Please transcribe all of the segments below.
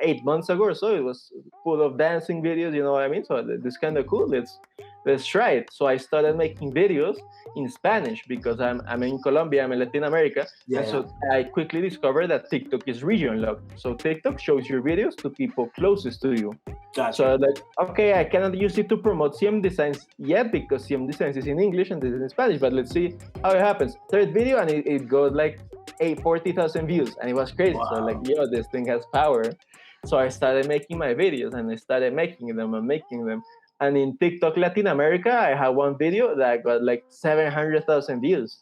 8 months ago or so. It was full of dancing videos, you know what I mean? So this kind of cool. Let's try it. So I started making videos in Spanish because I'm in Colombia, I'm in Latin America. And so I quickly discovered that TikTok is region locked. So TikTok shows your videos to people closest to you. Gotcha. So like, okay, I cannot use it to promote CM Designs yet because CM Designs is in English and this is in Spanish, but let's see how it happens. Third video and it goes like 40,000 views and it was crazy. Wow. So like, yo, this thing has power. So I started making my videos and I started making them and making them. And in TikTok Latin America, I had one video that got like 700,000 views.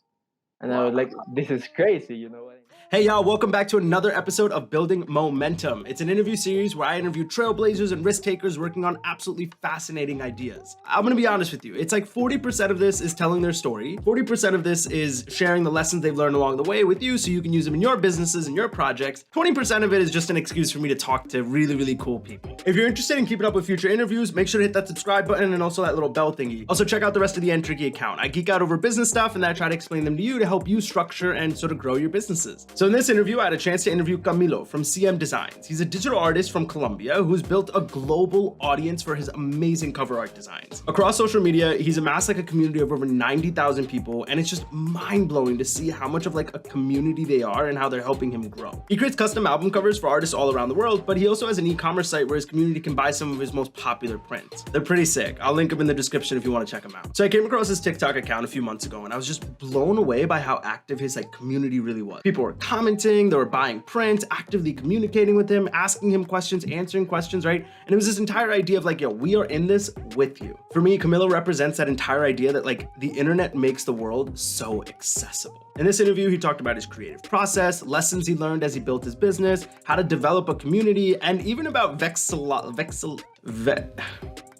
And I was like, this is crazy, you know what I mean? Hey y'all, welcome back to another episode of Building Momentum. It's an interview series where I interview trailblazers and risk takers working on absolutely fascinating ideas. I'm gonna be honest with you, it's like 40% of this is telling their story, 40% of this is sharing the lessons they've learned along the way with you so you can use them in your businesses and your projects. 20% of it is just an excuse for me to talk to really, really cool people. If you're interested in keeping up with future interviews, make sure to hit that subscribe button and also that little bell thingy. Also check out the rest of the Entropy account. I geek out over business stuff and then I try to explain them to you to help you structure and sort of grow your businesses. So in this interview, I had a chance to interview Camilo from CM Designs. He's a digital artist from Colombia who's built a global audience for his amazing cover art designs. Across social media, he's amassed like a community of over 90,000 people, and it's just mind-blowing to see how much of like a community they are and how they're helping him grow. He creates custom album covers for artists all around the world, but he also has an e-commerce site where his community can buy some of his most popular prints. They're pretty sick. I'll link them in the description if you want to check them out. So I came across his TikTok account a few months ago, and I was just blown away by how active his like community really was. People were commenting, they were buying prints, actively communicating with him, asking him questions, answering questions, right? And it was this entire idea of like, yo, we are in this with you. For me, Camilo represents that entire idea that like the internet makes the world so accessible. In this interview, he talked about his creative process, lessons he learned as he built his business, how to develop a community, and even about this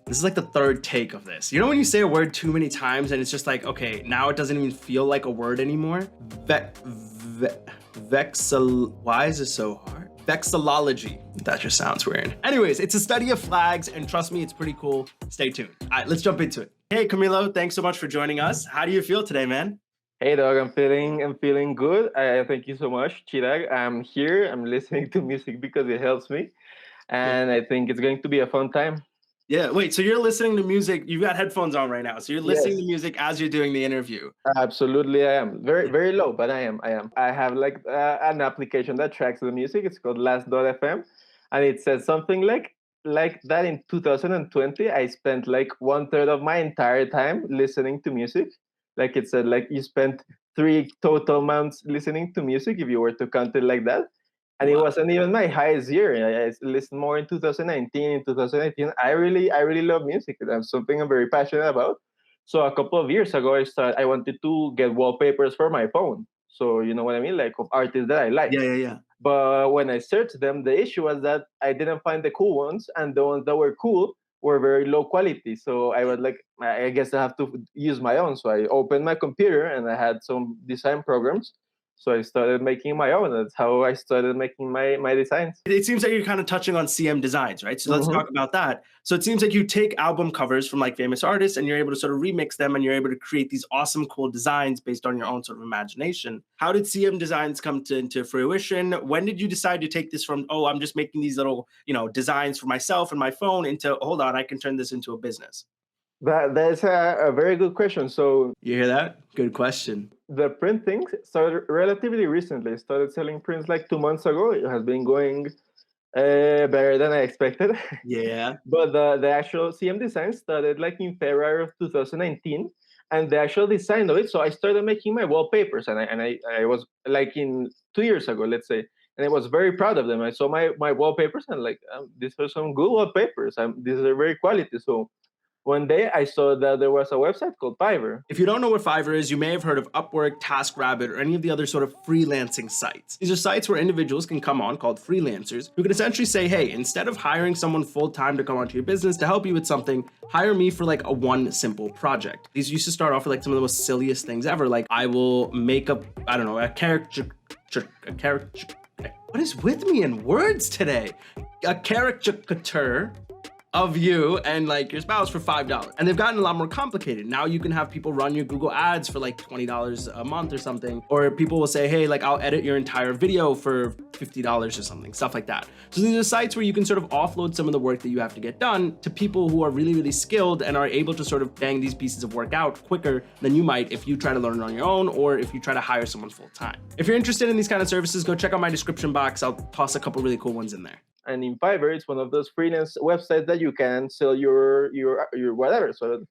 is like the third take of this. You know when you say a word too many times and it's just like, okay, now it doesn't even feel like a word anymore? Why is it so hard? Vexillology. That just sounds weird. Anyways, it's a study of flags, and trust me, it's pretty cool. Stay tuned. All right, let's jump into it. Hey, Camilo, thanks so much for joining us. How do you feel today, man? Hey dog, I'm feeling good. Thank you so much, Chirag. I'm here. I'm listening to music because it helps me, and I think it's going to be a fun time. Yeah, wait, so you're listening to music, you've got headphones on right now, so you're listening to music as you're doing the interview. Absolutely, I am. Very low, but I am. I have like an application that tracks the music. It's called Last.fm, and it says something like that in 2020, I spent like 1/3 of my entire time listening to music. Like it said, like you spent 3 total months listening to music if you were to count it like that. And It wasn't even my highest year. I listened more in 2019. In 2018, I really love music. That's something I'm very passionate about. So a couple of years ago, I wanted to get wallpapers for my phone. So you know what I mean, like of artists that I like. Yeah. But when I searched them, the issue was that I didn't find the cool ones, and the ones that were cool were very low quality. So I was like, I guess I have to use my own. So I opened my computer and I had some design programs. So I started making my own. That's how I started making my designs. It seems like you're kind of touching on CM Designs, right? So let's talk about that. So it seems like you take album covers from like famous artists and you're able to sort of remix them and you're able to create these awesome, cool designs based on your own sort of imagination. How did CM Designs come into fruition? When did you decide to take this from, oh, I'm just making these little, designs for myself and my phone into, hold on, I can turn this into a business? That's a very good question. So you hear that? Good question. The print thing started relatively recently. I started selling prints like 2 months ago. It has been going better than I expected. Yeah. But the actual CM Design started like in February of 2019, and the actual design of it. So I started making my wallpapers, and I was like in 2 years ago, let's say, and I was very proud of them. I saw my wallpapers and like these are some good wallpapers. These are very quality. So one day I saw that there was a website called Fiverr. If you don't know what Fiverr is, you may have heard of Upwork, TaskRabbit, or any of the other sort of freelancing sites. These are sites where individuals can come on, called freelancers, who can essentially say, hey, instead of hiring someone full-time to come onto your business to help you with something, hire me for like one simple project. These used to start off with like some of the most silliest things ever. Like I will make up, a character. What is with me in words today? A caricature of you and like your spouse for $5. And they've gotten a lot more complicated. Now you can have people run your Google ads for like $20 a month or something. Or people will say, hey, like I'll edit your entire video for $50 or something, stuff like that. So these are sites where you can sort of offload some of the work that you have to get done to people who are really, really skilled and are able to sort of bang these pieces of work out quicker than you might if you try to learn it on your own or if you try to hire someone full time. If you're interested in these kind of services, go check out my description box. I'll toss a couple really cool ones in there. And in Fiverr, it's one of those freelance websites that you can sell your whatever. So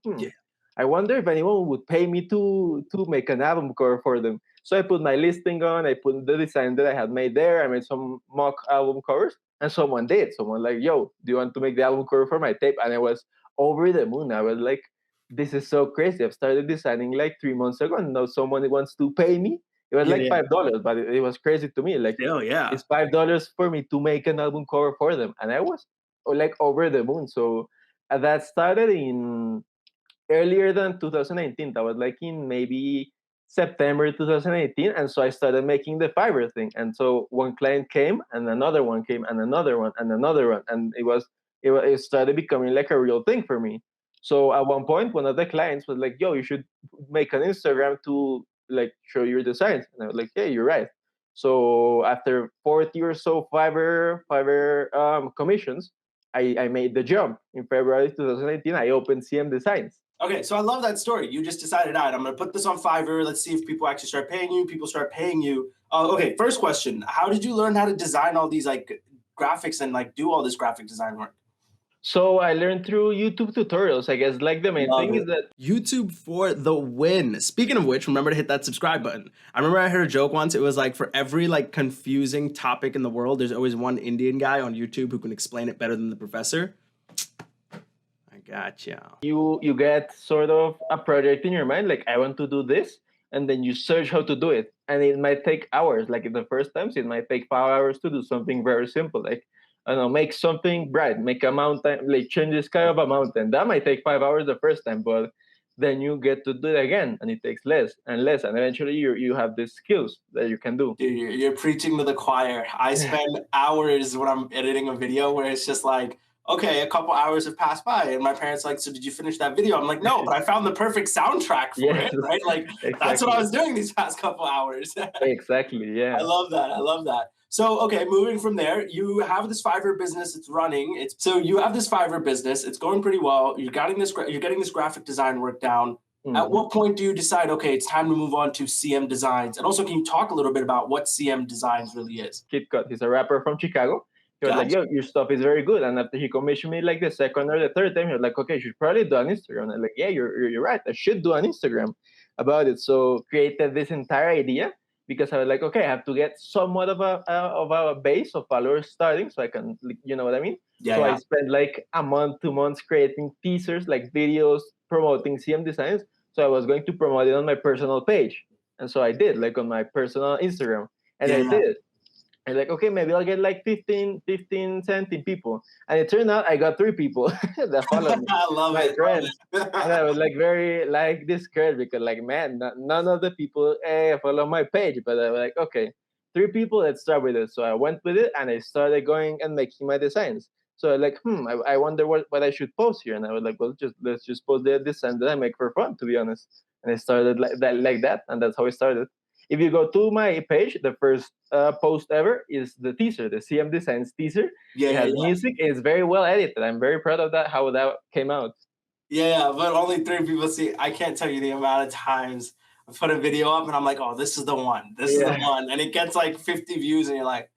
I wonder if anyone would pay me to make an album cover for them. So I put my listing on, I put the design that I had made there, I made some mock album covers, and someone did. Someone like, yo, do you want to make the album cover for my tape? And I was over the moon. I was like, this is so crazy. I've started designing like 3 months ago, and now someone wants to pay me. It was like $5, but it was crazy to me. Like, it's $5 for me to make an album cover for them, and I was like over the moon. So that started in earlier than 2019. That was like in maybe September 2018, and so I started making the Fiverr thing. And so one client came, and another one came, and another one, and another one, and it started becoming like a real thing for me. So at one point, one of the clients was like, "Yo, you should make an Instagram to like show your designs." And I was like, "Yeah, you're right." So after 40 or so Fiverr commissions, I made the jump. In February 2018, I opened CM Designs. Okay, so I love that story. You just decided, all right, I'm going to put this on Fiverr. Let's see if people actually start paying you. People start paying you. Okay, first question. How did you learn how to design all these like graphics and like do all this graphic design work? So I learned through YouTube tutorials. I guess like the main thing is that YouTube for the win. Speaking of which, remember to hit that subscribe button. I remember I heard a joke once. It was like for every like confusing topic in the world, there's always one Indian guy on YouTube who can explain it better than the professor. I gotcha. You get sort of a project in your mind, like I want to do this, and then you search how to do it. And it might take hours. Like in the first times, it might take 5 hours to do something very simple. Like I don't know, make something bright, make a mountain, like change the sky of a mountain. That might take 5 hours the first time, but then you get to do it again, and it takes less and less, and eventually you have the skills that you can do. Dude, you're preaching to the choir. I spend hours when I'm editing a video where it's just like, okay, a couple hours have passed by, and my parents are like, so did you finish that video? I'm like, no, but I found the perfect soundtrack for it, right? Like that's what I was doing these past couple hours. Exactly, yeah. I love that. I love that. So, okay, moving from there, you have this Fiverr business. It's running. So you have this Fiverr business. It's going pretty well. You're getting this graphic design work down. Mm-hmm. At what point do you decide, okay, it's time to move on to CM Designs? And also, can you talk a little bit about what CM Designs really is? Kid Cut, he's a rapper from Chicago. He was like, yo, your stuff is very good. And after he commissioned me like the second or the third time, he was like, okay, you should probably do an Instagram. And I'm like, yeah, you're right. I should do an Instagram about it. So created this entire idea because I was like, okay, I have to get somewhat of a base of followers starting so I can, you know what I mean? So I spent like a month, 2 months creating teasers, like videos promoting CM Designs. So I was going to promote it on my personal page. And so I did, like on my personal Instagram. And I did. And like, okay, maybe I'll get like 15, 17 people. And it turned out I got 3 people that followed me. I love my friends. And I was like very like discouraged because like, man, none of the people follow my page. But I was like, okay, 3 people, let's start with it. So I went with it and I started going and making my designs. So like, I wonder what I should post here. And I was like, well, let's just post the design that I make for fun, to be honest. And I started like that. And that's how it started. If you go to my page, the first post ever is the teaser, the CM Designs teaser. It has music. It's very well edited. I'm very proud of that, how that came out. Yeah, but only 3 people see. I can't tell you the amount of times I put a video up and I'm like, oh, this is the one. This is the one. And it gets like 50 views and you're like,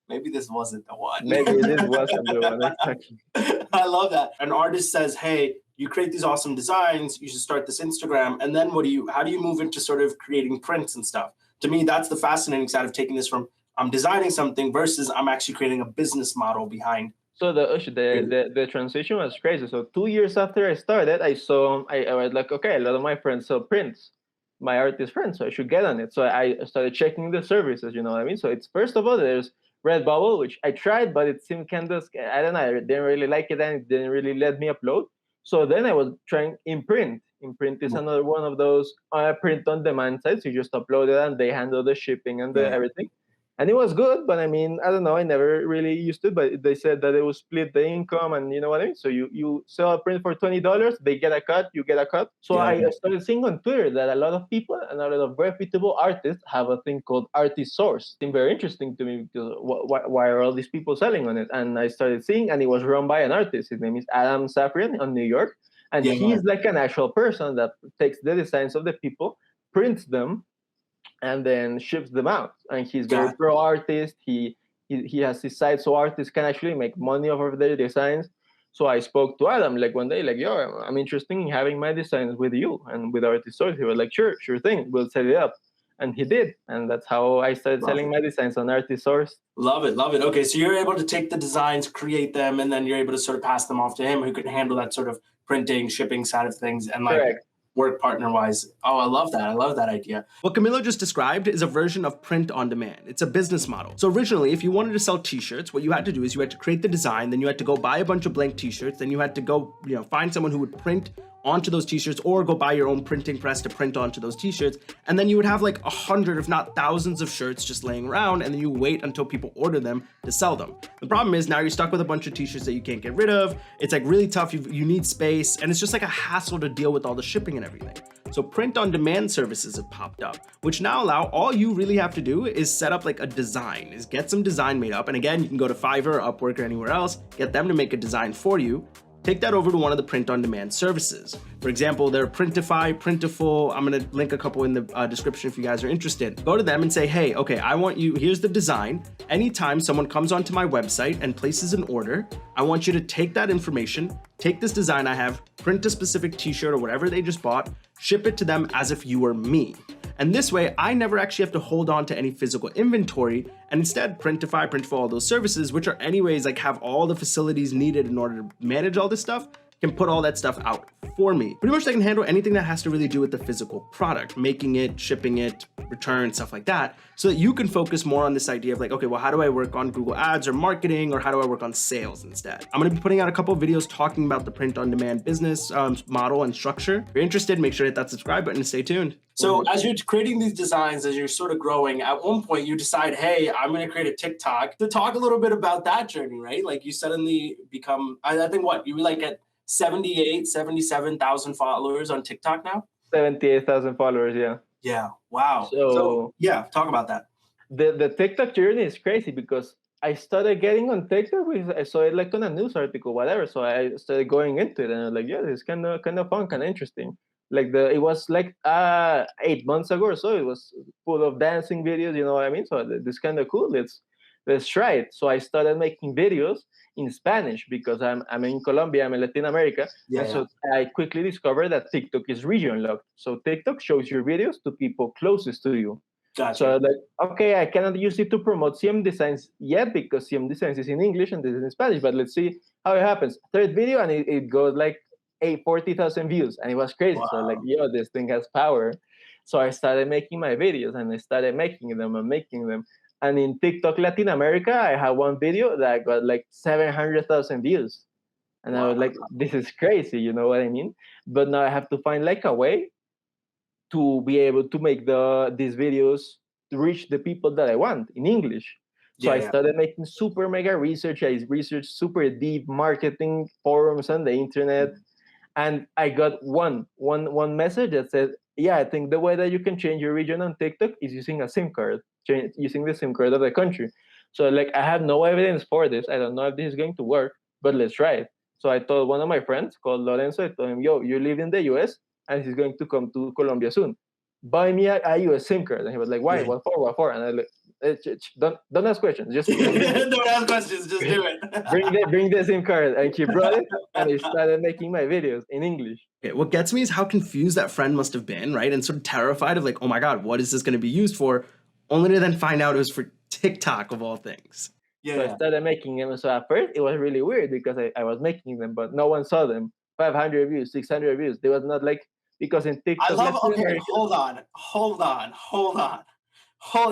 maybe this wasn't the one. Maybe this wasn't the one. Exactly. I love that. An artist says, hey, you create these awesome designs, you should start this Instagram. And then how do you move into sort of creating prints and stuff? To me, that's the fascinating side of taking this from I'm designing something versus I'm actually creating a business model behind. So the transition was crazy. So 2 years after I started, I was like, okay, a lot of my friends sell prints, my artist friends, so I should get on it. So I started checking the services, you know what I mean? So it's first of all, there's Redbubble, which I tried, but it seemed kind of, I don't know, I didn't really like it and it didn't really let me upload. So then I was trying Imprint. Imprint is another one of those print on demand sites. You just upload it and they handle the shipping and everything. And it was good, but I mean, I don't know, I never really used it, but they said that it would split the income, and you know what I mean? So you sell a print for $20, they get a cut, you get a cut. So Yeah. I started seeing on Twitter that a lot of people and a lot of reputable artists have a thing called artist source. It seemed very interesting to me because why are all these people selling on it? And I started seeing, and it was run by an artist. His name is Adam Safrian on New York. And Yeah. he's like an actual person that takes the designs of the people, prints them, and then ships them out. And he's very pro artist. He has his site so artists can actually make money off of their designs. So I spoke to Adam like one day, like, yo, I'm interested in having my designs with you and with Artist Source. He was like, sure thing, we'll set it up. And he did. And that's how I started selling my designs on Artist Source. Love it. Okay, so you're able to take the designs, create them, and then you're able to sort of pass them off to him who can handle that sort of printing, shipping side of things, and like Correct. work partner wise. Oh, I love that. I love that idea. What Camilo just described is a version of print on demand. It's a business model. So originally, if you wanted to sell t-shirts, what you had to do is you had to create the design, then you had to go buy a bunch of blank t-shirts, then you had to go, find someone who would print onto those t-shirts or go buy your own printing press to print onto those t-shirts. And then you would have like 100, if not thousands of shirts just laying around, and then you wait until people order them to sell them. The problem is now you're stuck with a bunch of t-shirts that you can't get rid of. It's like really tough. You need space, and it's just like a hassle to deal with all the shipping and everything. So print on demand services have popped up, which now allow all you really have to do is set up like a design, is get some design made up. And again, you can go to Fiverr, Upwork, or anywhere else, get them to make a design for you. Take that over to one of the print-on-demand services. For example, they're Printify, Printful. I'm gonna link a couple in the description if you guys are interested. Go to them and say, hey, okay, I want you, here's the design. Anytime someone comes onto my website and places an order, I want you to take that information, take this design I have, print a specific t-shirt or whatever they just bought, ship it to them as if you were me. And this way, I never actually have to hold on to any physical inventory, and instead Printify, Printful, all those services, which are anyways like have all the facilities needed in order to manage all this stuff, can put all that stuff out for me. Pretty much they can handle anything that has to really do with the physical product, making it, shipping it, return, stuff like that, so that you can focus more on this idea of like, okay, well, how do I work on Google Ads or marketing, or how do I work on sales instead? I'm gonna be putting out a couple of videos talking about the print-on-demand business model and structure. If you're interested, make sure to hit that subscribe button and stay tuned. So as you're creating these designs, as you're sort of growing, at one point you decide, hey, I'm going to create a TikTok. To talk a little bit about that journey, right? Like you suddenly become, I think what, you were like at 77,000 followers on TikTok now? 78,000 followers, yeah. Yeah, wow. So yeah, talk about that. The TikTok journey is crazy because I started getting on TikTok because I saw it like on a news article, whatever. So I started going into it, and I was like, yeah, this is kind of fun, kind of interesting. Like it was like 8 months ago or so. It was full of dancing videos, you know what I mean? So this kind of cool. Let's try it. So I started making videos in Spanish because I'm in Colombia, I'm in Latin America. Yeah, and so I quickly discovered that TikTok is region locked. So TikTok shows your videos to people closest to you. Gotcha. So like, okay, I cannot use it to promote CM Designs yet because CM Designs is in English and this is in Spanish, but let's see how it happens. Third video and it goes like 40,000 views, and it was crazy. Wow. So like, yo, this thing has power. So I started making my videos, and I started making them. And in TikTok Latin America, I had one video that got like 700,000 views, and I was like, this is crazy, you know what I mean? But now I have to find like a way to be able to make these videos to reach the people that I want in English. So I started making super mega research. I researched super deep marketing forums on the internet. And I got one message that said, yeah, I think the way that you can change your region on TikTok is using a SIM card, using the SIM card of the country. So like, I have no evidence for this. I don't know if this is going to work, but let's try it. So I told one of my friends called Lorenzo, I told him, yo, you live in the US and he's going to come to Colombia soon. Buy me a US SIM card. And he was like, why? What for? And I like, don't ask questions. Just don't ask questions. Just do it. bring the SIM card, and she brought it, and I started making my videos in English. Okay, what gets me is how confused that friend must have been, right? And sort of terrified of like, oh my God, what is this going to be used for? Only to then find out it was for TikTok of all things. So I started making them. So at first it was really weird because I was making them, but no one saw them. 500 views, 600 views. They was not like, because in TikTok. I love. Okay, hold on.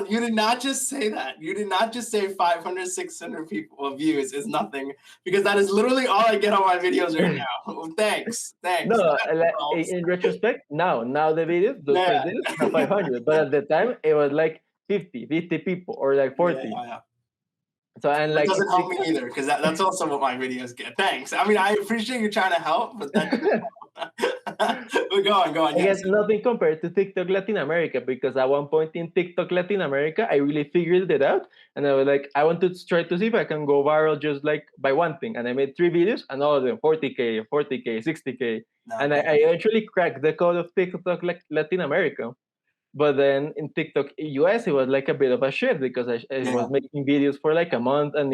You did not just say that. You did not just say 500, 600 people views is nothing, because that is literally all I get on my videos right now. Thanks. No, in retrospect, now the videos, those videos have 500, but at the time it was like 50 people or like Yeah, 40. yeah. So and That like doesn't in help me TikTok, either because that's also what my videos get. Thanks. I mean, I appreciate you trying to help, but that doesn't help. But go on. I Yes. get nothing compared to TikTok Latin America because at one point in TikTok Latin America, I really figured it out. And I was like, I want to try to see if I can go viral just like by one thing. And I made 3 videos and all of them 40K, 40K, 60K. And I Okay. eventually cracked the code of TikTok like Latin America. But then in TikTok US, it was like a bit of a shift because I Yeah. was making videos for like a month and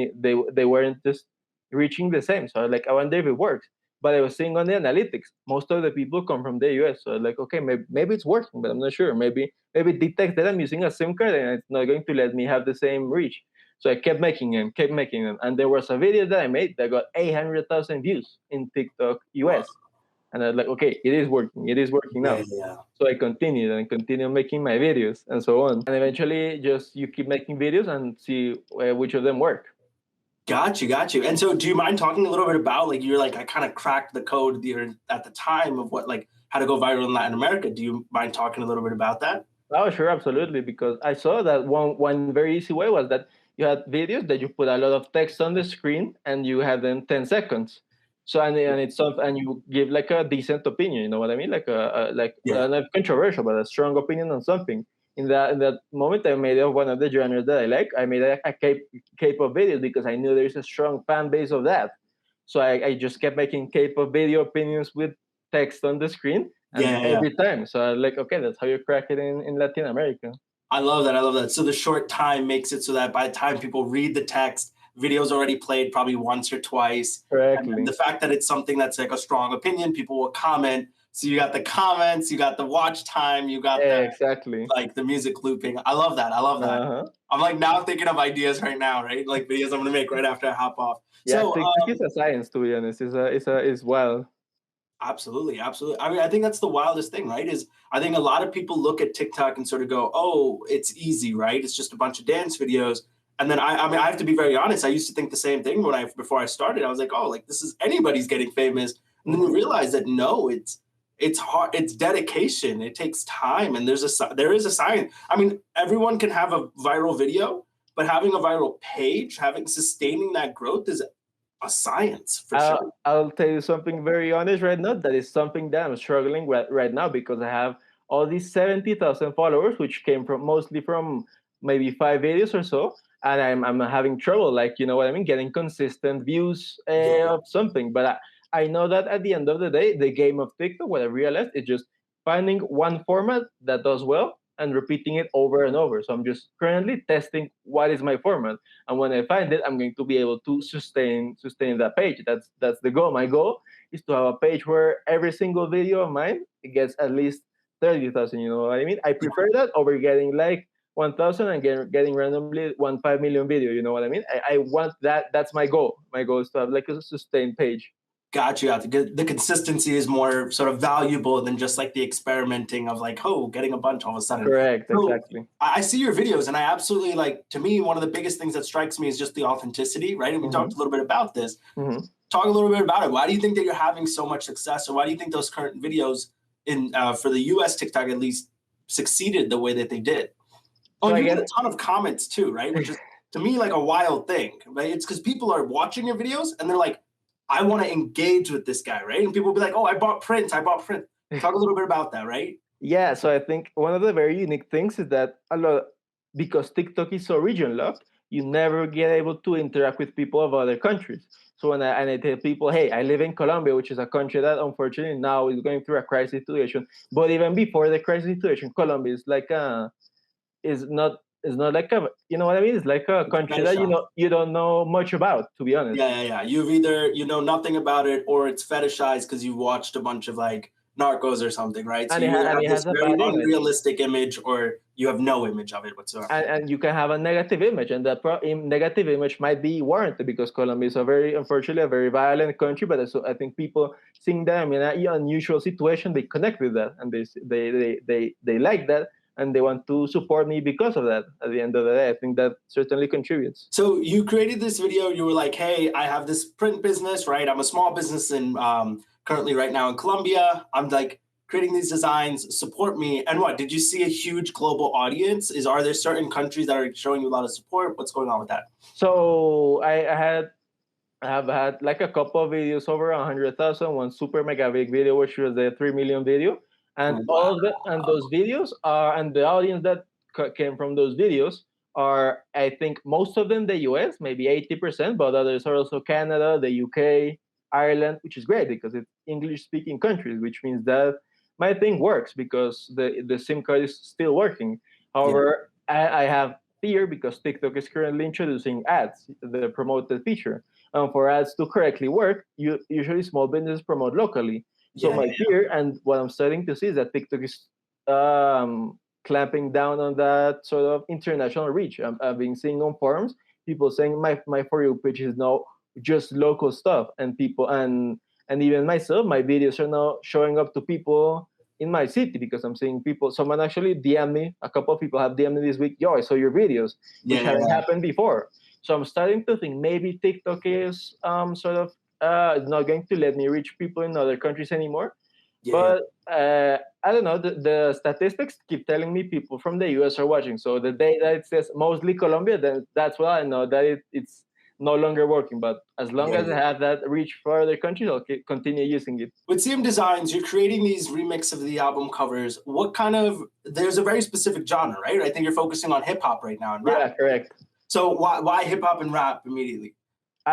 they weren't just reaching the same. So I was like, I wonder if it works. But I was seeing on the analytics, most of the people come from the US. So I was like, okay, maybe it's working, but I'm not sure. Maybe it detects that I'm using a SIM card and it's not going to let me have the same reach. So I kept making them. And there was a video that I made that got 800,000 views in TikTok Wow. US. And I was like, okay, it is working. It is working Yeah, now. yeah. So I continued and continued making my videos and so on. And eventually, just you keep making videos and see which of them work. Got you. And so, do you mind talking a little bit about like you're like I kind of cracked the code at the time of what like how to go viral in Latin America? Do you mind talking a little bit about that? Oh, sure, absolutely. Because I saw that one very easy way was that you had videos that you put a lot of text on the screen and you have them 10 seconds. So and it's something and you give like a decent opinion. You know what I mean? Like Yeah. not controversial, but a strong opinion on something. In that moment, I made one of the genres that I like. I made a K-pop video because I knew there's a strong fan base of that. So I just kept making K-pop video opinions with text on the screen and Yeah. every time. So I like, okay, that's how you crack it in Latin America. I love that. I love that. So the short time makes it so that by the time people read the text, video's already played probably once or twice. And then the Correctly. fact that it's something that's like a strong opinion, people will comment. So you got the comments, you got the watch time, you got the Exactly. like the music looping. I love that. I love that. Uh-huh. I'm like now thinking of ideas right now, right? Like videos I'm gonna make right after I hop off. Yeah, So TikTok is a science to be honest. It's wild. absolutely, absolutely. I mean, I think that's the wildest thing, right? Is I think a lot of people look at TikTok and sort of go, "Oh, it's easy, right? It's just a bunch of dance videos." And then I mean, I have to be very honest. I used to think the same thing when I before I started. I was like, "Oh, like this is anybody's getting famous." And then you Mhm. realize that no, it's hard. It's dedication. It takes time, and there is a science. I mean, everyone can have a viral video, but having a viral page, having sustaining that growth is a science for sure. I'll tell you something very honest right now. That is something that I'm struggling with right now because I have all these 70,000 followers, which came from mostly from maybe 5 videos or so. And I'm having trouble, like, you know what I mean, getting consistent views Yeah, of something. But I know that at the end of the day, the game of TikTok, what I realized is just finding one format that does well and repeating it over and over. So I'm just currently testing what is my format, and when I find it, I'm going to be able to sustain that page. That's the goal. My goal is to have a page where every single video of mine it gets at least 30,000. You know what I mean? I prefer that over getting like 1,000 and getting randomly 1.5 million video. You know what I mean? I want that. That's my goal. My goal is to have like a sustained page. got you. The consistency is more sort of valuable than just like the experimenting of like, oh, getting a bunch all of a sudden. Correct. So Exactly. I see your videos, and I absolutely like. To me, one of the biggest things that strikes me is just the authenticity, right? And we Hmm. talked a little bit about this. Hmm. Talk a little bit about it. Why do you think that you're having so much success, or why do you think those current videos in for the U.S. TikTok at least succeeded the way that they did? Oh, So and I you get guess a ton of comments too, right? Which is to me like a wild thing, right? It's because people are watching your videos and they're like, I want to engage with this guy, right? And people will be like, oh, I bought Prince. I bought Prince. Talk a little bit about that, right? Yeah, so I think one of the very unique things is that a lot because TikTok is so region locked, you never get able to interact with people of other countries. So when I tell people, hey, I live in Colombia, which is a country that unfortunately now is going through a crisis situation, but even before the crisis situation, Colombia is like a is not like a you know what I mean? It's like a It's country that fetishized. you don't know much about, to be honest. Yeah. You've either you know nothing about it or it's fetishized because you watched a bunch of like Narcos or something, right? So you either And have it this has a very bad image. unrealistic image or you have no image of it whatsoever. And you can have a negative image, and that negative image might be warranted because Colombia is a very, unfortunately, a very violent country. But also, I think people seeing them in an unusual situation, they connect with that, and they like that, and they want to support me because of that. At the end of the day, I think that certainly contributes. So you created this video. You were like, "Hey, I have this print business, right? I'm a small business in currently right now in Colombia. I'm like creating these designs, support me. And what, did you see a huge global audience? Are there certain countries that are showing you a lot of support? What's going on with that? So I have had like a couple of videos over 100,000. One super mega big video, which was the 3 million video, and Wow. those videos are, and the audience that came from those videos are, I think, most of them the US, maybe 80%, but others are also Canada, the UK, Ireland, which is great because it's English speaking countries, which means that my thing works because the SIM card is still working. Yeah. However, I have fear because TikTok is currently introducing ads, the promoted feature. For ads to correctly work, usually small businesses promote locally. So Yeah, my yeah, fear, and what I'm starting to see, is that TikTok is clamping down on that sort of international reach. I've been seeing on forums people saying my For You page is now just local stuff, and people and even myself, my videos are now showing up to people in my city because I'm seeing people. Someone actually DM me. A couple of people have DM'd me this week. Yo, I saw your videos, yeah, which yeah, hadn't yeah. happened before. So I'm starting to think maybe TikTok is sort of not going to let me reach people in other countries anymore. Yeah, But I don't know. The statistics keep telling me people from the US are watching. So the day that it says mostly Colombia, then that's why I know that it's no longer working. But as long yeah, as I yeah. have that reach for other countries, I'll continue using it. With CM Designs, you're creating these remix of the album covers. What kind of, there's a very specific genre, right? I think you're focusing on hip hop right now and rap. Yeah, correct. So why hip hop and rap immediately?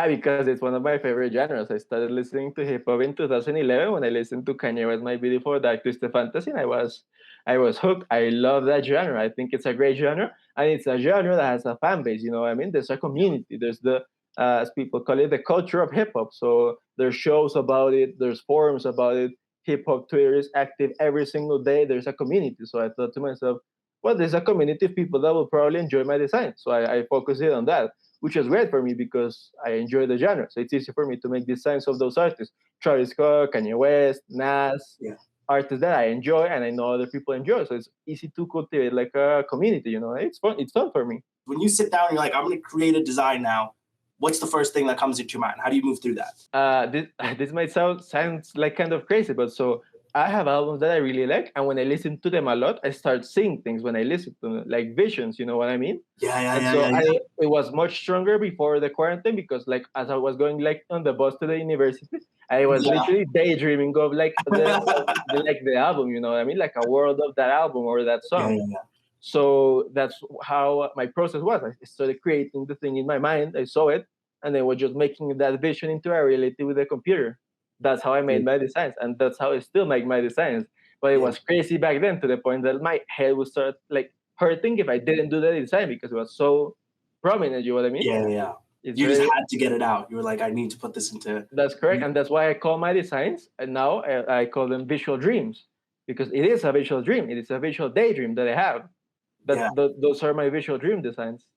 Because it's one of my favorite genres. I started listening to hip hop in 2011 when I listened to Kanye West, My Beautiful Dark Twisted Fantasy, and I was hooked. I love that genre. I think it's a great genre, and it's a genre that has a fan base. You know what I mean? There's a community. There's the as people call it, the culture of hip hop. So there's shows about it. There's forums about it. Hip hop Twitter is active every single day. There's a community. So I thought to myself, well, there's a community of people that will probably enjoy my design. So I focused it on that, which is great for me because I enjoy the genre. So it's easy for me to make designs of those artists. Travis Scott, Kanye West, Nas, Yeah. artists that I enjoy and I know other people enjoy. So it's easy to cultivate like a community, you know. It's fun. It's fun for me. When you sit down, you're like, I'm going to create a design now. What's the first thing that comes into your mind? How do you move through that? This might sounds like kind of crazy, but so I have albums that I really like, and when I listen to them a lot, I start seeing things when I listen to them, like visions. You know what I mean? Yeah, yeah, And yeah, so yeah, yeah. it was much stronger before the quarantine because, like, as I was going like on the bus to the university, I was Yeah. literally daydreaming of like the album. You know what I mean? Like a world of that album or that Yeah, song. yeah, yeah. So that's how my process was. I started creating the thing in my mind. I saw it, and I was just making that vision into a reality with the computer. That's how I made my designs, and that's how I still make my designs. But it Yeah. was crazy back then to the point that my head would start like hurting if I didn't do the design because it was so prominent. You know what I mean? Yeah, yeah. It's You just very had to get it out. You were like, I need to put this into. That's correct, and that's why I call my designs, and now I call them visual dreams because it is a visual dream. It is a visual daydream that I have. Yeah. Those are my visual dream designs.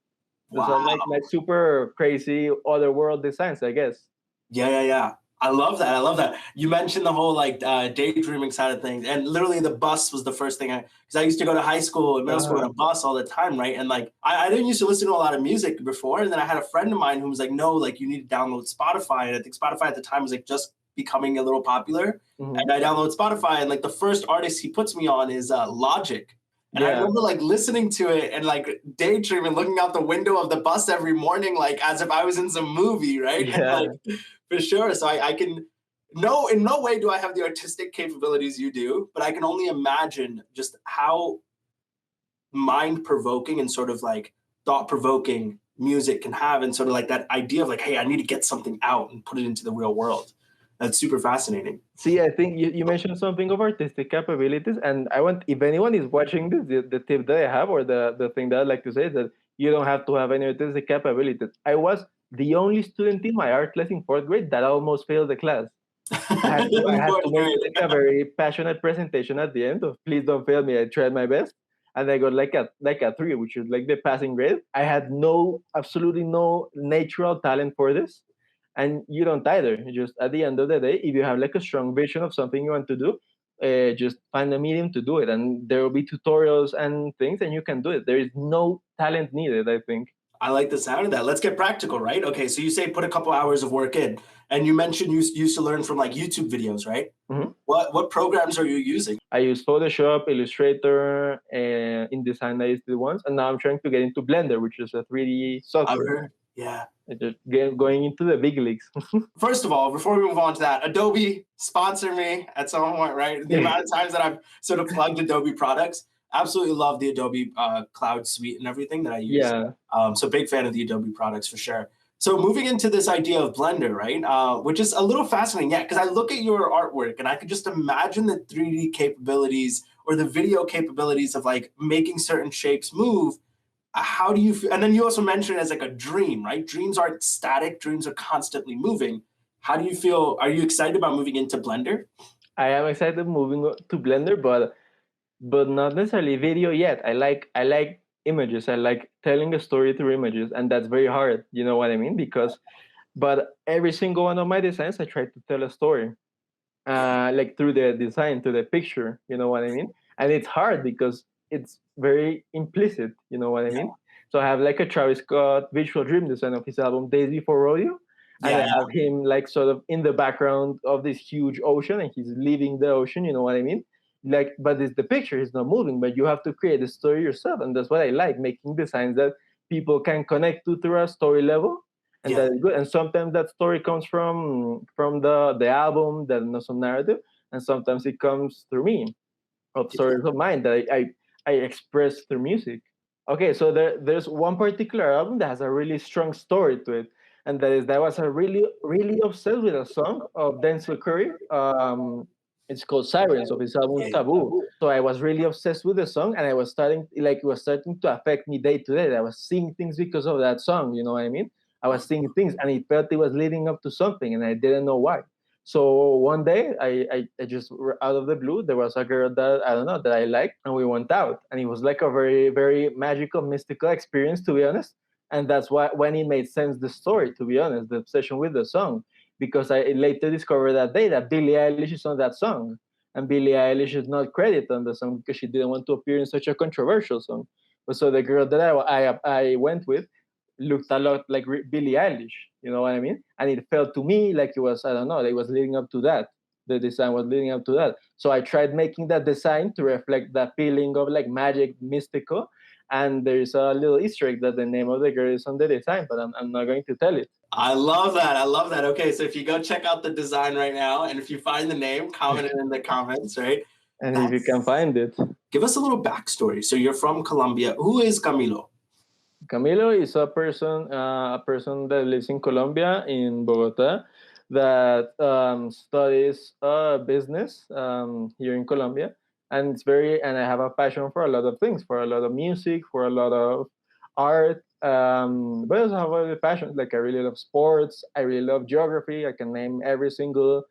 Those are Wow. like my super crazy otherworld designs, I guess. Yeah, yeah, yeah. I love that. I love that. You mentioned the whole like daydreaming side of things, and literally the bus was the first thing because I used to go to high school and middle school on a bus all the time, right? And like I didn't used to listen to a lot of music before, and then I had a friend of mine who was like, "No, like you need to download Spotify." And I think Spotify at the time was like just becoming a little popular, and I download Spotify, and like the first artist he puts me on is Logic. And I remember like listening to it and like daydreaming, looking out the window of the bus every morning, like as if I was in some movie, right? And, Yeah. like, for sure. So I can no, in no way do I have the artistic capabilities you do, but I can only imagine just how mind provoking and sort of like thought provoking music can have, and sort of like that idea of like, hey, I need to get something out and put it into the real world. That's super fascinating. See, I think you mentioned something of artistic capabilities, and I want, if anyone is watching this, the tip that I have or the thing that I like to say is that you don't have to have any artistic capabilities. I was the only student in my art class in fourth grade that almost failed the class. I had to make like a very passionate presentation at the end of please don't fail me. I tried my best. And I got like a 3, which is like the passing grade. I had absolutely no natural talent for this. And you don't either. You just at the end of the day, if you have like a strong vision of something you want to do, just find a medium to do it. And there will be tutorials and things, and you can do it. There is no talent needed, I think. I like the sound of that. Let's get practical, right? Okay, so you say put a couple hours of work in, and you mentioned you used to learn from like YouTube videos, right? Mhm. What programs are you using? I use Photoshop, Illustrator, and InDesign I used the ones, and now I'm trying to get into Blender, which is a 3D I've software. heard, yeah. Going into the big leagues. First of all, before we move on to that, Adobe sponsor me at some point, right? The amount of times that I've sort of plugged Adobe products, absolutely love the Adobe Cloud Suite and everything that I use. Yeah. So big fan of the Adobe products for sure. So moving into this idea of Blender, right? Which is a little fascinating, yeah, because I look at your artwork and I could just imagine the 3D capabilities or the video capabilities of like making certain shapes move. How do you feel? And then you also mentioned it as like a dream, right? Dreams aren't static, dreams are constantly moving. How do you feel? Are you excited about moving into Blender? I am excited moving to Blender, but not necessarily video yet. I like images. I like telling a story through images, and that's very hard. You know what I mean? But every single one of my designs, I try to tell a story, like through the design, through the picture. You know what I mean? And it's hard because it's very implicit. You know what I mean? So I have like a Travis Scott visual dream design of his album Days Before Rodeo, and I have him like sort of in the background of this huge ocean, and he's leaving the ocean. You know what I mean? Like, but it's the picture is not moving, but you have to create the story yourself, and that's what I like, making designs that people can connect to through a story level, and that is good. And sometimes that story comes from the album, that no some narrative, and sometimes it comes through me, of stories of mine that I express through music. Okay, so there's one particular album that has a really strong story to it, and that was a really obsessed with a song of Denzel Curry. It's called Sirens of his album Taboo. So I was really obsessed with the song, and I was starting like it was starting to affect me day to day. I was seeing things because of that song. You know what I mean? I was seeing things, and it felt it was leading up to something, and I didn't know why. So one day, I just out of the blue, there was a girl that I don't know that I liked, and we went out, and it was like a very very magical, mystical experience, to be honest. And that's why when it made sense the story, to be honest, the obsession with the song, because I later discovered that day that Billie Eilish is on that song, and Billie Eilish is not credited on the song because she didn't want to appear in such a controversial song. But so the girl that I went with looked a lot like Billie Eilish. You know what I mean? And it felt to me like it was, I don't know, it was leading up to that. The design was leading up to that. So I tried making that design to reflect that feeling of like magic, mystical. And there's a little Easter egg that the name of the girl is on the design, but I'm not going to tell it. I love that. I love that. Okay, so if you go check out the design right now, and if you find the name, comment it in the comments, right? And if you can find it. Give us a little backstory. So you're from Colombia. Who is Camilo? Camilo is a person that lives in Colombia, in Bogota, that studies business here in Colombia, and and I have a passion for a lot of things, for a lot of music, for a lot of art. But I also have other passions, like I really love sports, I really love geography. I can name every single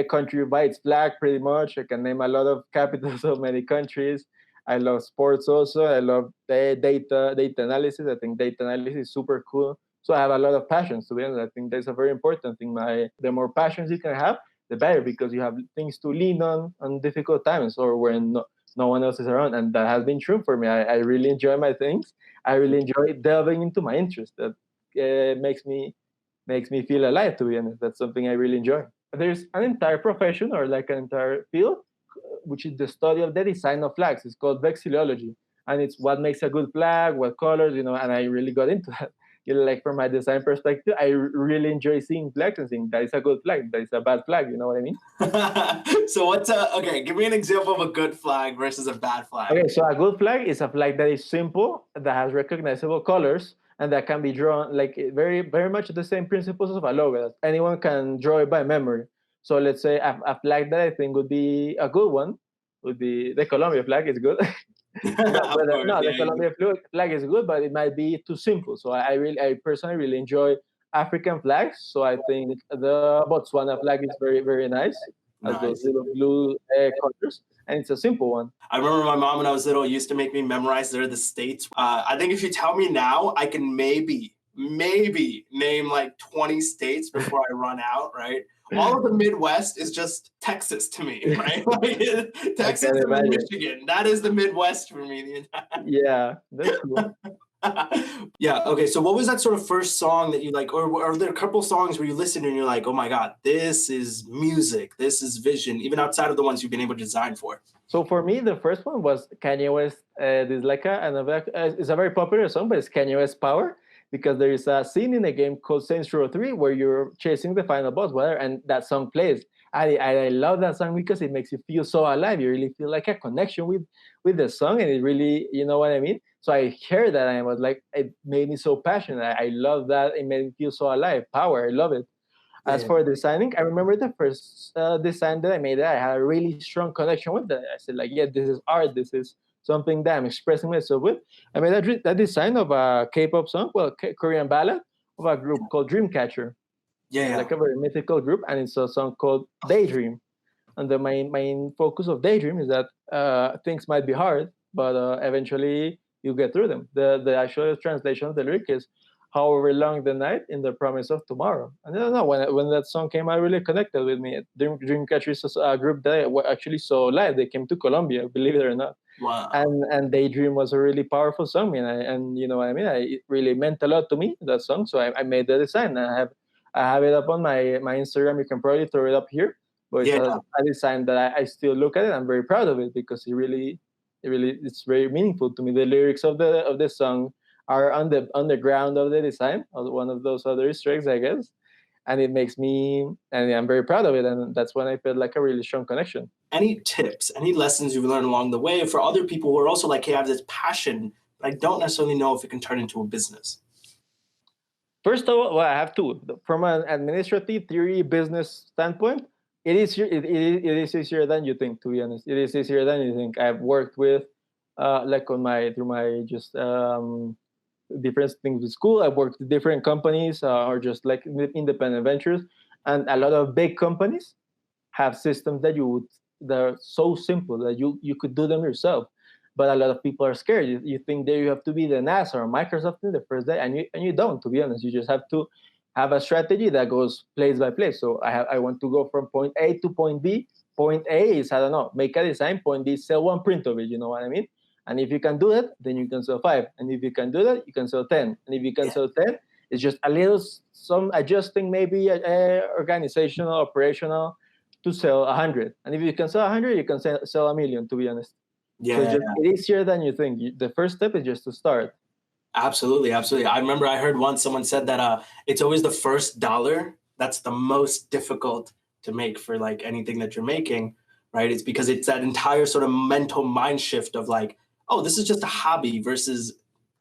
country by its flag, pretty much. I can name a lot of capitals of many countries. I love sports also. I love data analysis. I think data analysis is super cool. So I have a lot of passions, to be honest. I think that's a very important thing. The more passions you can have, the better, because you have things to lean on difficult times or when no one else is around. And that has been true for me. I really enjoy my things. I really enjoy delving into my interest. That makes me feel alive, to be honest. That's something I really enjoy. There's an entire profession or like an entire field which is the study of the design of flags. It's called vexillology, and it's what makes a good flag, what colors, and I really got into that. Like from my design perspective, I really enjoy seeing flags and saying that is a good flag, that is a bad flag. You know what I mean? So okay? Give me an example of a good flag versus a bad flag. Okay, so a good flag is a flag that is simple, that has recognizable colors, and that can be drawn like very very much the same principles of a logo. Anyone can draw it by memory. So let's say a flag that I think would be a good one would be the Colombia flag. Is good. The Colombia flag is good, but it might be too simple. So I personally really enjoy African flags. So I think the Botswana flag is very very nice. Has those little blue colors, and it's a simple one. I remember my mom when I was little used to make me memorize the states. I think if you tell me now, I can maybe name like 20 states before I run out, right? All of the Midwest is just Texas to me, right? Like, Texas and Michigan. That is the Midwest for me. Yeah, that's cool. Yeah. Okay. So, what was that sort of first song that you like, or are there a couple songs where you listen and you're like, "Oh my god, this is music, this is vision," even outside of the ones you've been able to design for? So for me, the first one was Kanye West. This like it's a very popular song, but it's Kanye West Power, because there is a scene in a game called Saints Row 3 where you're chasing the final boss, whatever, and that song plays. I love that song because it makes you feel so alive. You really feel like a connection with the song, and it really, you know what I mean. So I heard that and I was like, it made me so passionate. I love that. It made me feel so alive. Power, I love it. Yeah. As for designing, I remember the first design that I made that I had a really strong connection with that. I said like, yeah, this is art. This is something that I'm expressing myself with. I made that design of a K-pop song, well, Korean ballad of a group called Dreamcatcher. Yeah. It's like a very mythical group, and it's a song called Daydream. And the main focus of Daydream is that things might be hard, but eventually you get through them. The actual translation of the lyric is, however long the night, in the promise of tomorrow. And I don't know, when that song came out, really connected with me. Dreamcatcher is a group that I actually saw live. They came to Colombia, believe it or not. Wow. And Daydream was a really powerful song, and you know what I mean. It really meant a lot to me, that song. So I made the design. I have it up on my Instagram. You can probably throw it up here. But it's Yeah. a design that I still look at it. I'm very proud of it because it's very meaningful to me. The lyrics of the song are on the ground of the design, of one of those other Easter eggs, I guess. And it makes me, and I'm very proud of it. And that's when I felt like a really strong connection. Any tips, any lessons you've learned along the way for other people who are also like, hey, I have this passion, but I don't necessarily know if it can turn into a business? First of all, well, I have two. From an administrative theory business standpoint, it is easier than you think. To be honest, it is easier than you think. I've worked with, like on my through my just different things with school. I've worked with different companies or just like independent ventures, and a lot of big companies have systems that are so simple that you could do them yourself. But a lot of people are scared. You think that you have to be the NASA or Microsoft in the first day, and you don't. To be honest, you just have to have a strategy that goes place by place. So I want to go from point A to point B. Point A is, I don't know, make a design. Point B, sell one print of it. You know what I mean? And if you can do that, then you can sell 5. And if you can do that, you can sell 10. And if you can sell 10, it's just a little some adjusting, maybe organizational, operational, to sell 100. And if you can sell 100, you can sell a million. To be honest, so it's just easier than you think. The first step is just to start. Absolutely, absolutely. I remember I heard once someone said that it's always the first dollar that's the most difficult to make for like anything that you're making, right? It's because it's that entire sort of mental mind shift of like, oh, this is just a hobby versus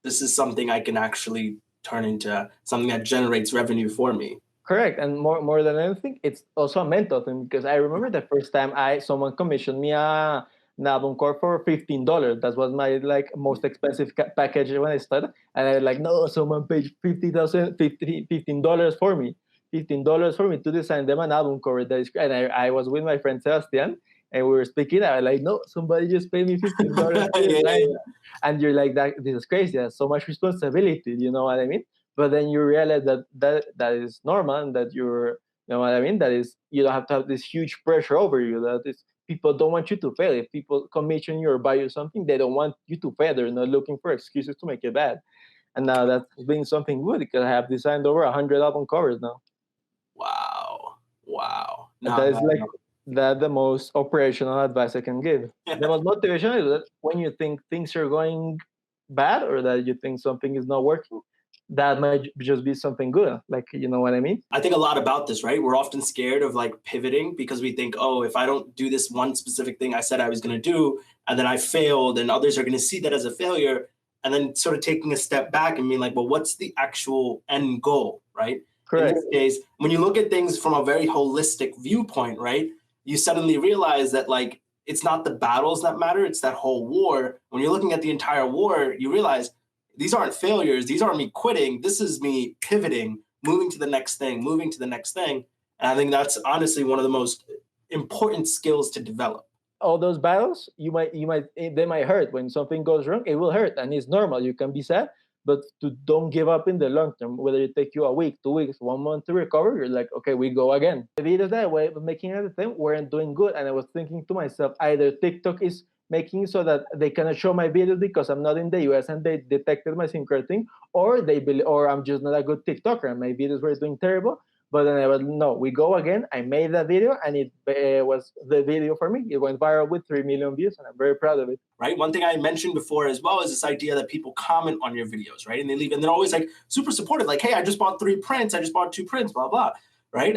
this is something I can actually turn into something that generates revenue for me. Correct, and more than anything, it's also a mental thing because I remember the first time someone commissioned me an album cover for $15. That was my like most expensive package when I started, and I was like, no, someone paid $15 for me, $15 for me to design them an album cover. That is, and I was with my friend Sebastian, and we were speaking. I was like, no, somebody just paid me $15 and you're like, this is crazy. That's so much responsibility. You know what I mean? But then you realize that is normal, and that you know what I mean, that is, you don't have to have this huge pressure over you. That is, people don't want you to fail. If people commission you or buy you something, they don't want you to fail. They're not looking for excuses to make it bad. And now that's been something good because I have designed over 100 album covers now. Wow. And that is like that the most operational advice I can give. The most motivational is that when you think things are going bad or that you think something is not working, that might just be something good. Like, you know what I mean? I think a lot about this, right? We're often scared of like pivoting because we think, oh, if I don't do this one specific thing I said I was going to do, and then I failed, and others are going to see that as a failure, and then sort of taking a step back and being like, well, what's the actual end goal, right? Correct. In this case, when you look at things from a very holistic viewpoint, right, you suddenly realize that like it's not the battles that matter, it's that whole war. When you're looking at the entire war, you realize these aren't failures. These aren't me quitting. This is me pivoting, moving to the next thing. And I think that's honestly one of the most important skills to develop. All those battles, they might hurt. When something goes wrong, it will hurt, and it's normal. You can be sad, but don't give up in the long term. Whether it take you a week, 2 weeks, 1 month to recover, you're like, okay, we go again. The videos that I was making at the time weren't doing good, and I was thinking to myself, either TikTok is making so that they cannot show my videos because I'm not in the US and they detected my SIM card thing, or or I'm just not a good TikToker and my videos were doing terrible. But then I was, no, we go again. I made that video and it was the video for me. It went viral with 3 million views and I'm very proud of it. Right. One thing I mentioned before as well is this idea that people comment on your videos, right? And they leave, and they're always like super supportive, like, hey, I just bought 3 prints, I just bought 2 prints, blah, blah. Right.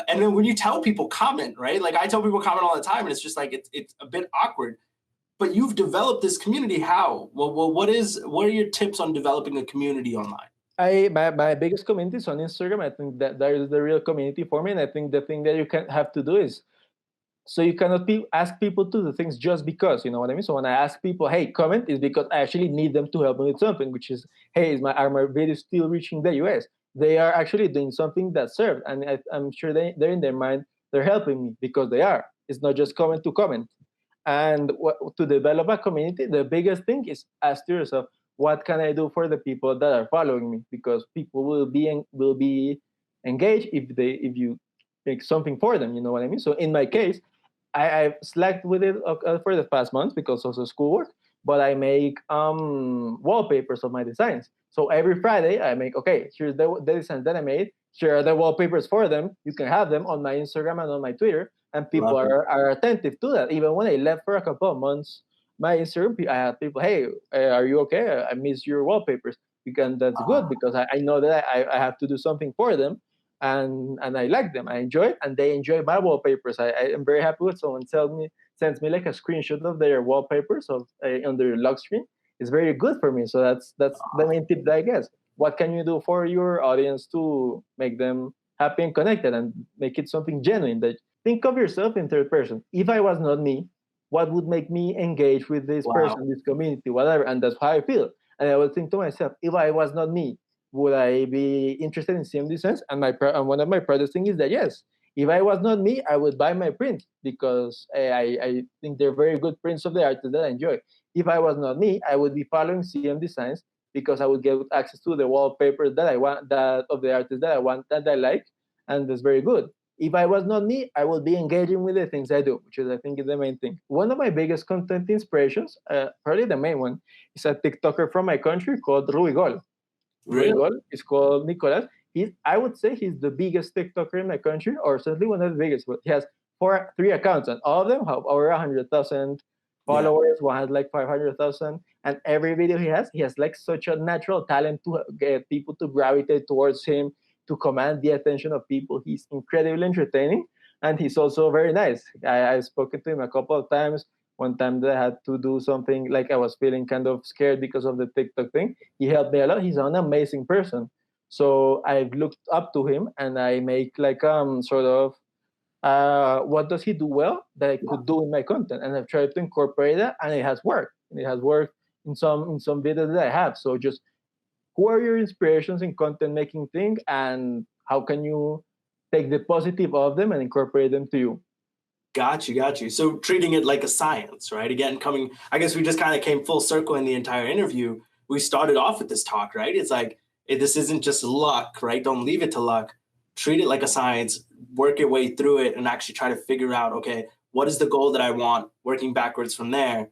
And then when you tell people comment, right? Like I tell people comment all the time, and it's just like it's a bit awkward. But you've developed this community. How? Well, what are your tips on developing a community online? My biggest community is on Instagram. I think that is the real community for me. And I think the thing that you can have to do is, so you cannot ask people to do things just because, you know what I mean? So when I ask people, hey, comment, is because I actually need them to help me with something, which is, hey, are my videos still reaching the US? They are actually doing something that serves. And I'm sure they're in their mind, they're helping me because they are. It's not just comment to comment. And to develop a community, the biggest thing is ask yourself, what can I do for the people that are following me? Because people will be engaged if you make something for them. You know what I mean? So in my case, I've slacked with it for the past months because of the schoolwork, but I make wallpapers of my designs. So every Friday I make, okay, here's the designs that I made. Here are the wallpapers for them. You can have them on my Instagram and on my Twitter, and people are attentive to that. Even when I left for a couple of months, my Instagram, I had people, hey, are you okay? I miss your wallpapers. That's good because I know that I have to do something for them, and I like them. I enjoy it, and they enjoy my wallpapers. I am very happy when someone sends me like a screenshot of their wallpapers on their lock screen. It's very good for me. So that's the main tip that I guess. What can you do for your audience to make them happy and connected and make it something genuine? That think of yourself in third person. If I was not me, what would make me engage with this person, this community, whatever? And that's how I feel. And I would think to myself, if I was not me, would I be interested in CM designs? And one of my proudest things is that yes, if I was not me, I would buy my prints because I think they're very good prints of the artists that I enjoy. If I was not me, I would be following CM designs because I would get access to the wallpapers that I want, that of the artists that I want, that I like, and that's very good. If I was not me, I would be engaging with the things I do, which is I think is the main thing. One of my biggest content inspirations, probably the main one, is a TikToker from my country called Rubigol. Rubigol is called Nicolas. I would say he's the biggest TikToker in my country, or certainly one of the biggest. But he has 3 accounts, and all of them have over 100,000 followers. One has like 500,000, and every video he has like such a natural talent to get people to gravitate towards him, to command the attention of people. He's incredibly entertaining, and he's also very nice. I've spoken to him a couple of times. One time that I had to do something, like I was feeling kind of scared because of the TikTok thing. He helped me a lot. He's an amazing person. So I've looked up to him, and I make like sort of what does he do well that I could do in my content, and I've tried to incorporate that, and it has worked. And it has worked in some videos that I have. So just, who are your inspirations in content making thing, and how can you take the positive of them and incorporate them to you? Got you. So treating it like a science, right? Again, I guess we just kind of came full circle in the entire interview. We started off with this talk, right? It's like, this isn't just luck, right? Don't leave it to luck. Treat it like a science, work your way through it, and actually try to figure out, okay, what is the goal that I want, working backwards from there.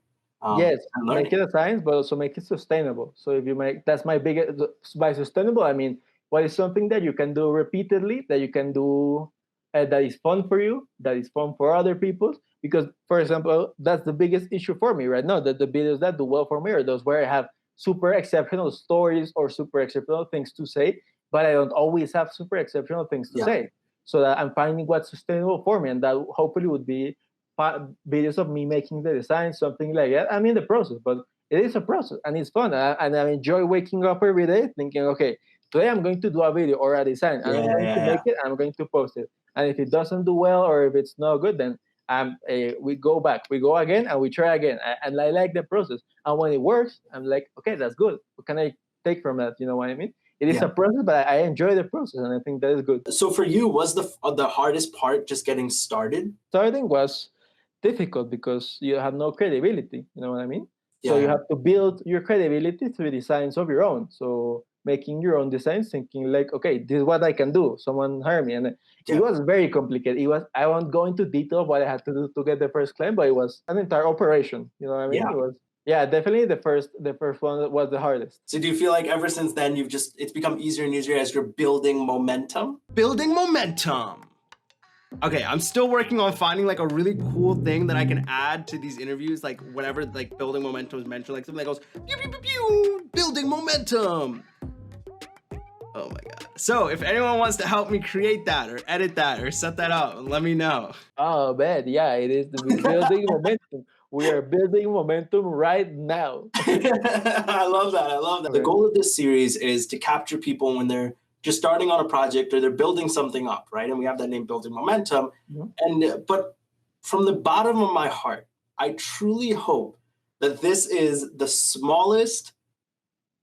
Yes, make it a science, but also make it sustainable. So if you that's my biggest, by sustainable, I mean, what is something that you can do repeatedly, that you can do, that is fun for you, that is fun for other people. Because, for example, that's the biggest issue for me right now, that the videos that do well for me are those where I have super exceptional stories or super exceptional things to say, but I don't always have super exceptional things to say. So that I'm finding what's sustainable for me, and that hopefully would be videos of me making the design, something like that. I'm in the process, but it is a process, and it's fun. And I enjoy waking up every day thinking, okay, today I'm going to do a video or a design, and I'm going to make it, and I'm going to post it. And if it doesn't do well, or if it's not good, then we go back, we go again, and we try again. And I like the process. And when it works, I'm like, okay, that's good. What can I take from that? You know what I mean? It is a process, but I enjoy the process, and I think that is good. So for you, was the hardest part just getting started? Starting was difficult because you have no credibility. You know what I mean? So you have to build your credibility through designs of your own. So making your own designs, thinking like, okay, this is what I can do. Someone hire me. And Yeah. it was very complicated. I won't go into detail what I had to do to get the first client, but it was an entire operation. You know what I mean? Yeah. It was, yeah, definitely the first one was the hardest. So do you feel like ever since then it's become easier and easier as you're building momentum? Building momentum. Okay, I'm still working on finding like a really cool thing that I can add to these interviews, like whenever like building momentum is mentioned, like something that goes pew, pew, pew, pew, building momentum. Oh my God. So if anyone wants to help me create that or edit that or set that up, let me know. Oh man, yeah, it is the building momentum. We are building momentum right now. I love that. I love that. The goal of this series is to capture people when they're just starting on a project or they're building something up, right? And we have that name, Building Momentum. But from the bottom of my heart, I truly hope that this is the smallest,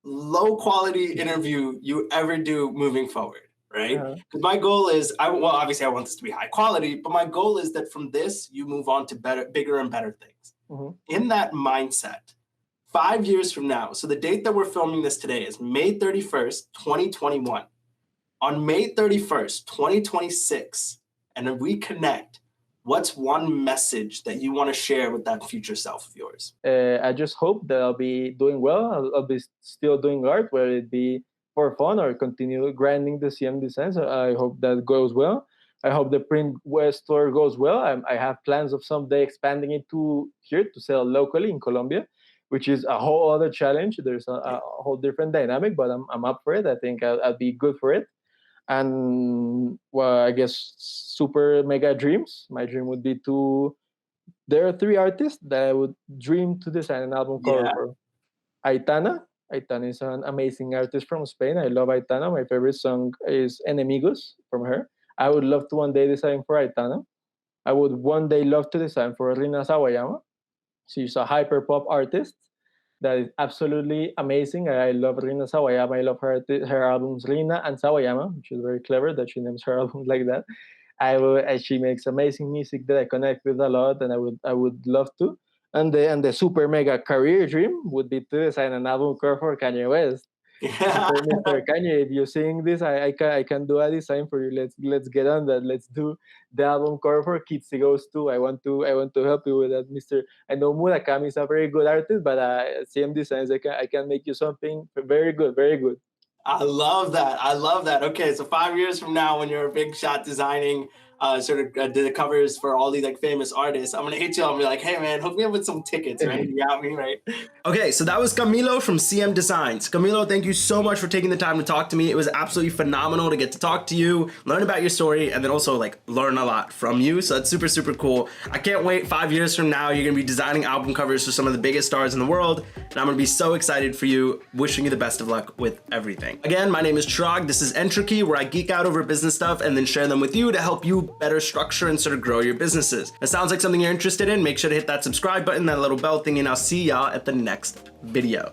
low quality interview you ever do moving forward, right? Because my goal is, obviously I want this to be high quality, but my goal is that from this, you move on to bigger and better things. In that mindset, 5 years from now, so the date that we're filming this today is May 31st, 2021. On May 31st, 2026, and we connect, what's one message that you want to share with that future self of yours? I just hope that I'll be doing well. I'll be still doing art, whether it be for fun or continue grinding the CM designs. I hope that goes well. I hope the print West store goes well. I have plans of someday expanding it to here to sell locally in Colombia, which is a whole other challenge. There's a whole different dynamic, but I'm up for it. I think I'll be good for it. And well, I guess super mega dreams. My dream would be there are 3 artists that I would dream to design an album cover for. Aitana. Aitana is an amazing artist from Spain. I love Aitana. My favorite song is Enemigos from her. I would love to one day design for Aitana. I would one day love to design for Rina Sawayama. She's a hyper pop artist that is absolutely amazing. I love Rina Sawayama. I love her albums Rina and Sawayama, which is very clever that she names her albums like that. She makes amazing music that I connect with a lot, and I would love to. And the super mega career dream would be to design an album cover for Kanye West. Mr. Kanye, if you're seeing this, I can do a design for you. Let's get on that. Let's do the album cover for Kids Goes 2. I want to help you with that, Mr. I know Murakami is a very good artist, but CM Designs, I can make you something very good, very good. I love that. I love that. Okay, so 5 years from now, when you're a big shot designing the covers for all these like famous artists, I'm gonna hit you up and be like, hey man, hook me up with some tickets, right? You got me, right? Okay, so that was Camilo from CM Designs. Camilo, thank you so much for taking the time to talk to me. It was absolutely phenomenal to get to talk to you, learn about your story, and then also like learn a lot from you. So that's super, super cool. I can't wait. 5 years from now, you're gonna be designing album covers for some of the biggest stars in the world, and I'm gonna be so excited for you. Wishing you the best of luck with everything. Again, my name is Chirag. This is Entropy, where I geek out over business stuff and then share them with you to help you better structure and sort of grow your businesses. It sounds like something you're interested in. Make sure to hit that subscribe button, that little bell thing, and I'll see y'all at the next video.